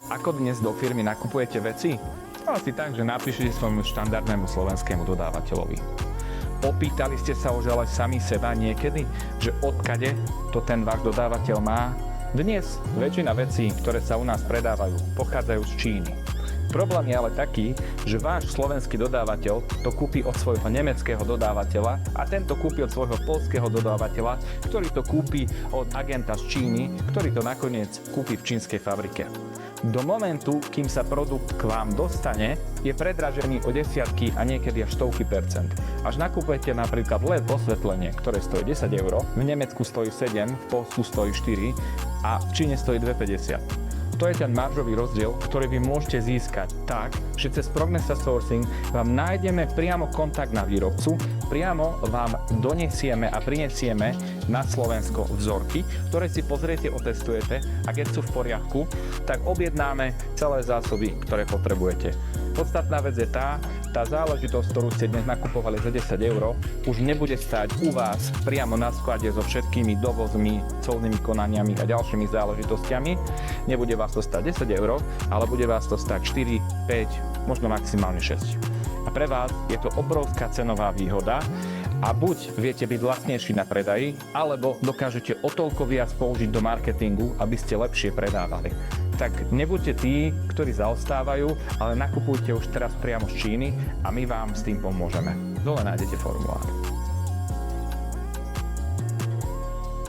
Ako dnes do firmy nakupujete veci? Asi tak, že napíšete svojmu štandardnému slovenskému dodávateľovi. Opýtali ste sa už ale sami seba niekedy, že odkade to ten váš dodávateľ má? Dnes väčšina vecí, ktoré sa u nás predávajú, pochádzajú z Číny. Problém je ale taký, že váš slovenský dodávateľ to kúpi od svojho nemeckého dodávateľa a tento kúpi od svojho poľského dodávateľa, ktorý to kúpi od agenta z Číny, ktorý to nakoniec kúpi v čínskej fabrike. Do momentu, kým sa produkt k vám dostane, je predražený o desiatky a niekedy až stovky percent. Až nakupujete napríklad LED osvetlenie, ktoré stojí 10 €, v Nemecku stojí 7, v Poľsku stojí 4 a v Číne stojí 2,50. To je ten maržový rozdiel, ktorý vy môžete získať tak, že cez Prognesta Sourcing vám nájdeme priamo kontakt na výrobcu, priamo vám donesieme a prinesieme na Slovensko vzorky, ktoré si pozriete, otestujete a keď sú v poriadku, tak objednáme celé zásoby, ktoré potrebujete. Podstatná vec je tá záležitosť, ktorú ste dnes nakupovali za 10 €, už nebude stáť u vás priamo na sklade so všetkými dovozmi, colnými konaniami a ďalšími záležitosťami. Nebude vás to stať 10 €, ale bude vás to stať 4, 5, možno maximálne 6. A pre vás je to obrovská cenová výhoda a buď viete byť lacnejší na predaji, alebo dokážete o toľko viac použiť do marketingu, aby ste lepšie predávali. Tak nebuďte tí, ktorí zaostávajú, ale nakupujte už teraz priamo z Číny a my vám s tým pomôžeme. Dole nájdete formulár.